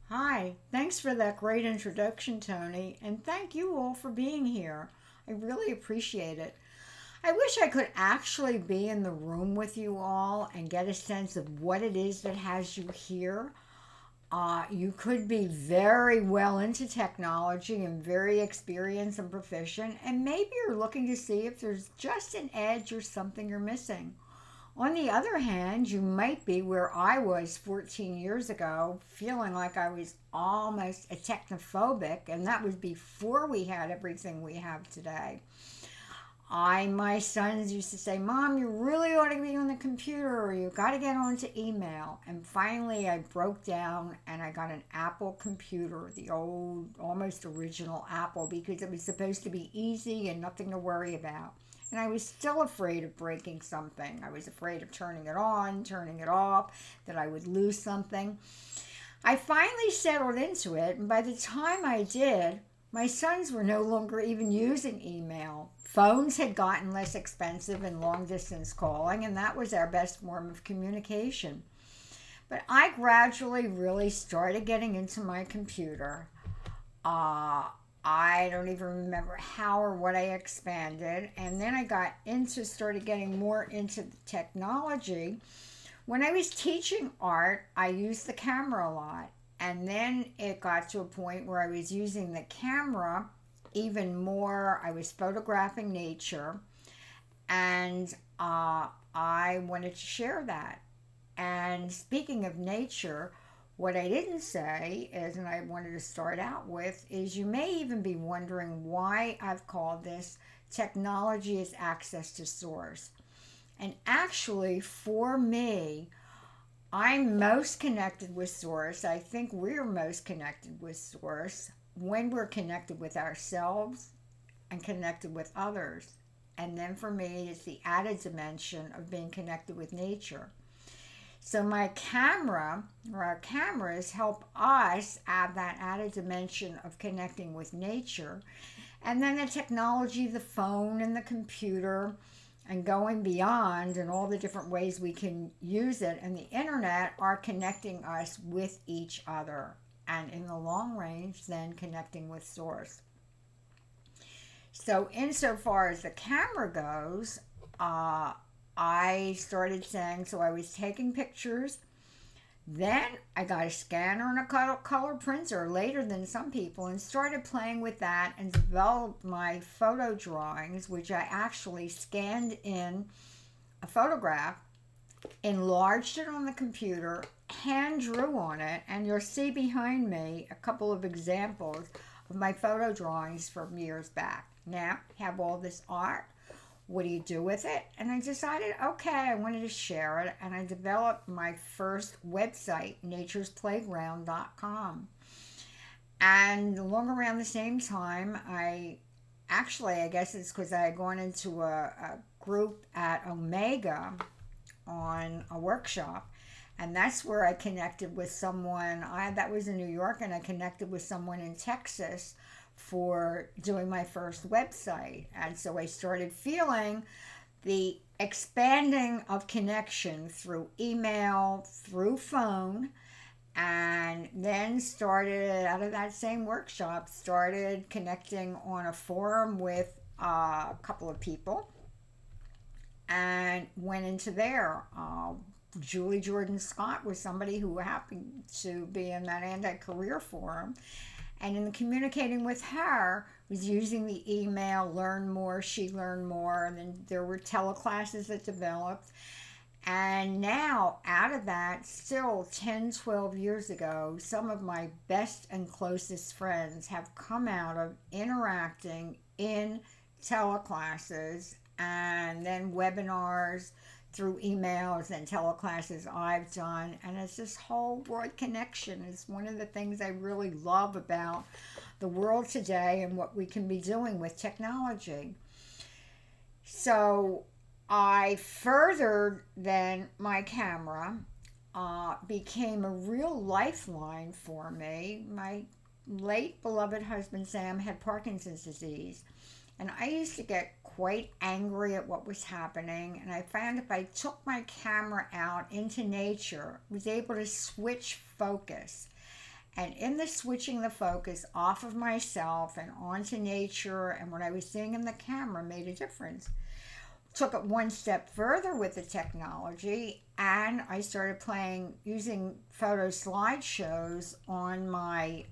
Hi, thanks for that great introduction, Tony, and thank you all for being here. I really appreciate it. I wish I could actually be in the room with you all and get a sense of what it is that has you here. You could be very well into technology and very experienced and proficient, and maybe you're looking to see if there's just an edge or something you're missing. On the other hand, you might be where I was 14 years ago, feeling like I was almost a technophobic, and that was before we had everything we have today. My sons used to say, Mom, you really ought to be on the computer or you got to get onto email. And finally, I broke down and I got an Apple computer, the old, almost original Apple, because it was supposed to be easy and nothing to worry about. And I was still afraid of breaking something. I was afraid of turning it on, turning it off, that I would lose something. I finally settled into it, and by the time I did, my sons were no longer even using email. Phones had gotten less expensive and long distance calling, and that was our best form of communication. But I gradually really started getting into my computer. Uh, I don't even remember how or what I expanded. And then I started getting more into the technology. When I was teaching art, I used the camera a lot. And then it got to a point where I was using the camera even more. I was photographing nature, and I wanted to share that. And speaking of nature, what I didn't say is, and I wanted to start out with, is you may even be wondering why I've called this Technology as Access to Source. And actually, for me, I'm most connected with Source. I think we're most connected with Source when we're connected with ourselves and connected with others. And then for me, it's the added dimension of being connected with nature. So my camera, or our cameras, help us add that added dimension of connecting with nature. And then the technology, the phone and the computer, and going beyond, and all the different ways we can use it, and the internet are connecting us with each other. And in the long range, then connecting with Source. So, insofar as the camera goes, I started saying, so I was taking pictures. Then I got a scanner and a color printer later than some people and started playing with that and developed my photo drawings, which I actually scanned in a photograph, enlarged it on the computer, hand drew on it, and you'll see behind me a couple of examples of my photo drawings from years back. Now, I have all this art. What do you do with it? And I decided, okay, I wanted to share it, and I developed my first website, naturesplayground.com. And along around the same time, I guess it's because I had gone into a group at Omega on a workshop, and that's where I connected with someone. That was in New York, and I connected with someone in Texas for doing my first website. And so I started feeling the expanding of connection through email, through phone, and then started out of that same workshop, started connecting on a forum with a couple of people and went into there. Julie Jordan Scott was somebody who happened to be in that anti-career forum, and in communicating with her was using the email, learn more, she learned more, and then there were teleclasses that developed. And now, out of that, still 10, 12 years ago, some of my best and closest friends have come out of interacting in teleclasses and then webinars through emails and teleclasses I've done. And it's this whole world connection. It's one of the things I really love about the world today and what we can be doing with technology. So I furthered then my camera, became a real lifeline for me. My late beloved husband Sam had Parkinson's disease. And I used to get quite angry at what was happening. And I found if I took my camera out into nature, I was able to switch focus. And in the switching the focus off of myself and onto nature and what I was seeing in the camera made a difference. Took it one step further with the technology, and I started using photo slideshows on my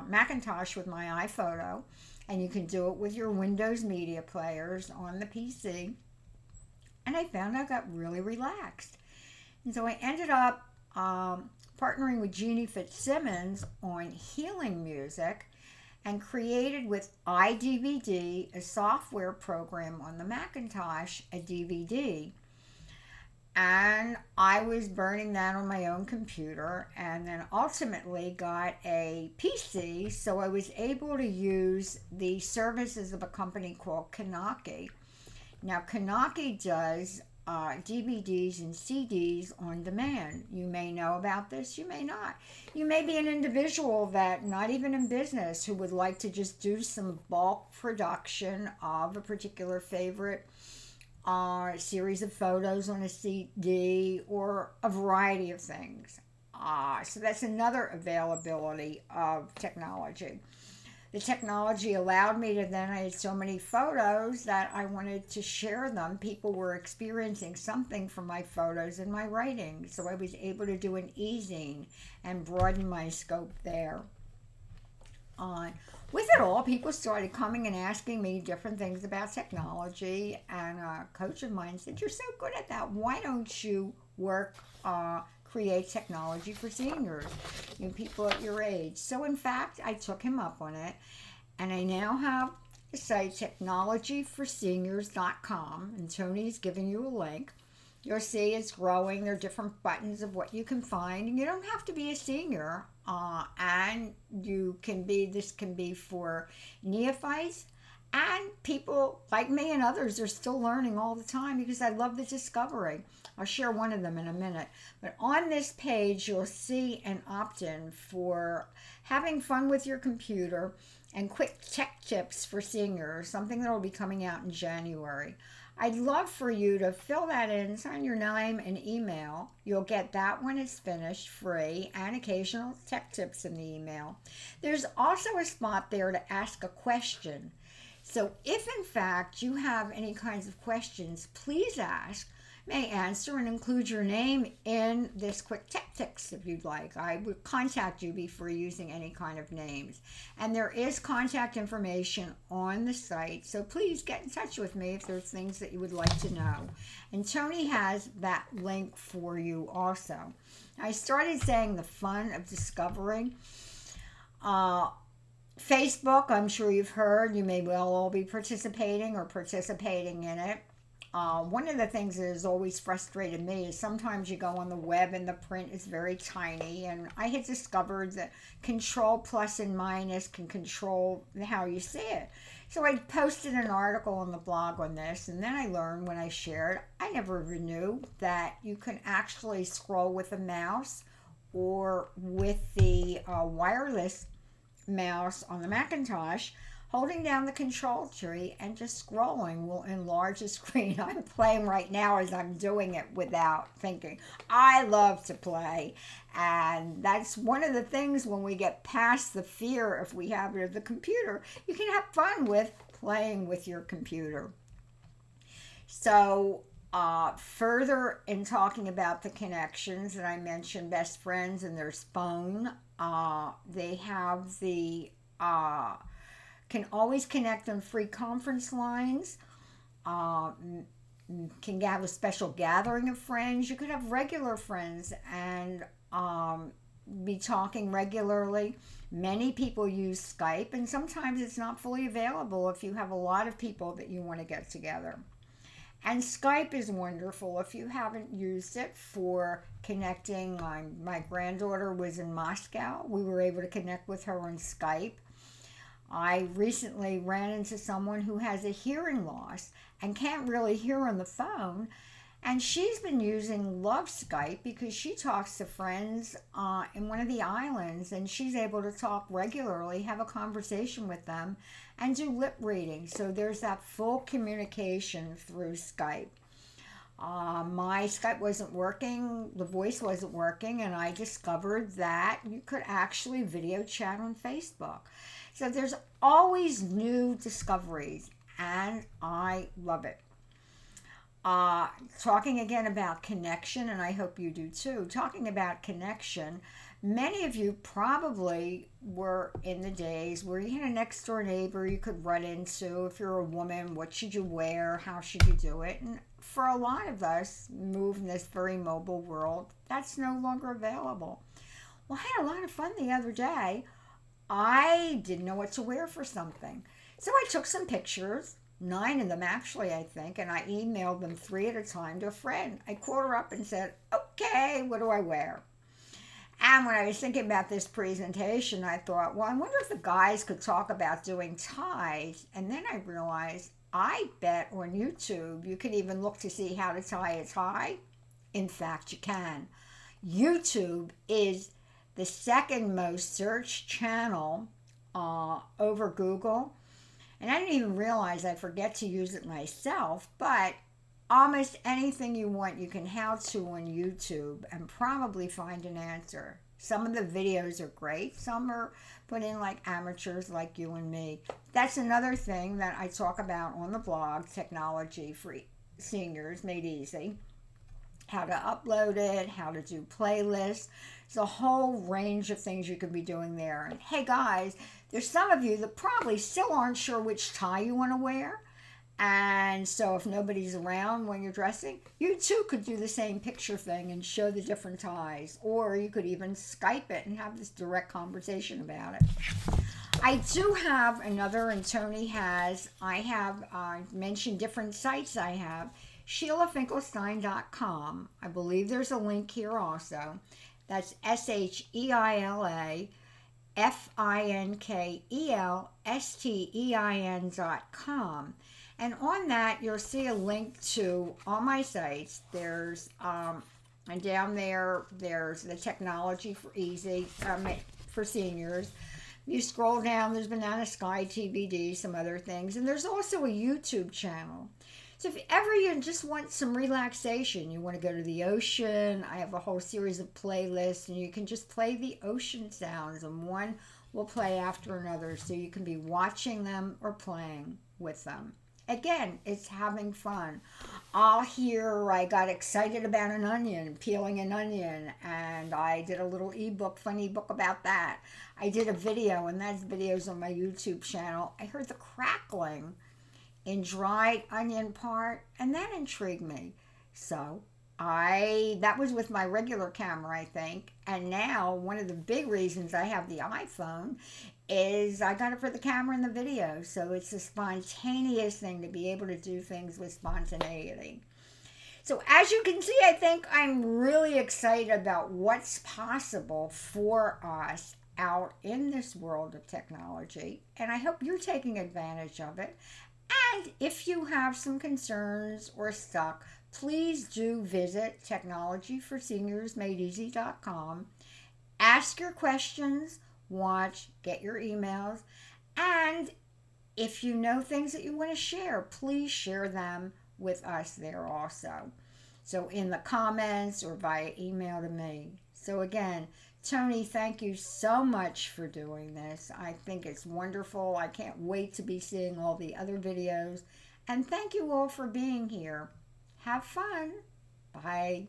Macintosh with my iPhoto, and you can do it with your Windows media players on the PC. And I found I got really relaxed. And so I ended up partnering with Jeannie Fitzsimmons on healing music, and created with iDVD, a software program on the Macintosh, a DVD. And I was burning that on my own computer, and then ultimately got a PC, so I was able to use the services of a company called Kanaki. Now, Kanaki does DVDs and CDs on demand. You may know about this, you may not. You may be an individual that, not even in business, who would like to just do some bulk production of a particular favorite series of photos on a CD, or a variety of things. So that's another availability of technology. The technology allowed me to then, I had so many photos that I wanted to share them. People were experiencing something from my photos and my writing. So I was able to do an e-zine and broaden my scope there. With it all, people started coming and asking me different things about technology. And a coach of mine said, "You're so good at that. Why don't you create technology for seniors, people at your age?" So in fact, I took him up on it, and I now have the site technologyforseniors.com, and Tony's giving you a link. You'll see it's growing. There are different buttons of what you can find, and you don't have to be a senior, and this can be for neophytes. And people like me and others are still learning all the time, because I love the discovery. I'll share one of them in a minute. But on this page, you'll see an opt-in for having fun with your computer and quick tech tips for seniors, something that will be coming out in January. I'd love for you to fill that in, sign your name and email. You'll get that when it's finished, free, and occasional tech tips in the email. There's also a spot there to ask a question. So if in fact you have any kinds of questions, please ask, may answer, and include your name in this quick tech tips if you'd like. I would contact you before using any kind of names. And there is contact information on the site, so please get in touch with me if there's things that you would like to know. And Tony has that link for you also. I started saying the fun of discovering. Facebook, I'm sure you've heard, you may well all be participating in it. One of the things that has always frustrated me is sometimes you go on the web and the print is very tiny, and I had discovered that control plus and minus can control how you see it. So I posted an article on the blog on this, and then I learned when I shared, I never even knew that you can actually scroll with a mouse or with the wireless mouse on the Macintosh. Holding down the control tree and just scrolling will enlarge the screen. I'm playing right now as I'm doing it without thinking. I love to play, and that's one of the things when we get past the fear, if we have it, of the computer, you can have fun with playing with your computer. So further in talking about the connections that I mentioned, best friends, and there's phone. They have the can always connect on free conference lines, can have a special gathering of friends. You could have regular friends and be talking regularly. Many people use Skype, and sometimes it's not fully available if you have a lot of people that you want to get together. And Skype is wonderful if you haven't used it for connecting. My granddaughter was in Moscow. We were able to connect with her on Skype. I recently ran into someone who has a hearing loss and can't really hear on the phone, and she's been using Love Skype because she talks to friends in one of the islands, and she's able to talk regularly, have a conversation with them, and do lip reading. So there's that full communication through Skype. My Skype wasn't working, the voice wasn't working, and I discovered that you could actually video chat on Facebook. So there's always new discoveries, and I love it. Talking again about connection, and I hope you do too. Talking about connection, many of you probably were in the days where you had a next door neighbor you could run into. If you're a woman, what should you wear? How should you do it? And for a lot of us, move in this very mobile world, that's no longer available. Well, I had a lot of fun the other day. I didn't know what to wear for something. So I took some pictures, 9 of them actually, I think, and I emailed them 3 at a time to a friend. I called her up and said, okay, what do I wear? And when I was thinking about this presentation, I thought, well, I wonder if the guys could talk about doing ties. And then I realized, I bet on YouTube you can even look to see how to tie a tie. In fact, you can. YouTube is the second most searched channel over Google. And I didn't even realize I forget to use it myself, but almost anything you want you can how to on YouTube and probably find an answer. Some of the videos are great. Some are put in like amateurs like you and me. That's another thing that I talk about on the blog, Technology for Seniors Made Easy. How to upload it, how to do playlists. It's a whole range of things you could be doing there. And hey guys, there's some of you that probably still aren't sure which tie you want to wear. And so if nobody's around when you're dressing, you too could do the same picture thing and show the different ties. Or you could even Skype it and have this direct conversation about it. I do have another, and Tony has, I mentioned different sites I have. SheilaFinkelstein.com. I believe there's a link here also. That's SheilaFinkelstein.com. And on that, you'll see a link to all my sites. There's, and down there, there's the Technology for Easy, for Seniors. You scroll down, there's Banana Sky TBD, some other things. And there's also a YouTube channel. So if ever you just want some relaxation, you want to go to the ocean, I have a whole series of playlists, and you can just play the ocean sounds, and one will play after another, so you can be watching them or playing with them. Again, it's having fun. I'll hear I got excited about an onion, peeling an onion, and I did a little ebook, funny book about that. I did a video, and that's videos on my YouTube channel. I heard the crackling in dried onion part, and that intrigued me. So that was with my regular camera, I think. And now one of the big reasons I have the iPhone is I got it for the camera and the video. So it's a spontaneous thing to be able to do things with spontaneity. So as you can see, I think I'm really excited about what's possible for us out in this world of technology. And I hope you're taking advantage of it. And if you have some concerns or stuck, please do visit technologyforseniorsmadeeasy.com. Ask your questions, watch, get your emails, and if you know things that you want to share, please share them with us there also. So in the comments or via email to me. So again, Tony, thank you so much for doing this. I think it's wonderful. I can't wait to be seeing all the other videos. And thank you all for being here. Have fun. Bye.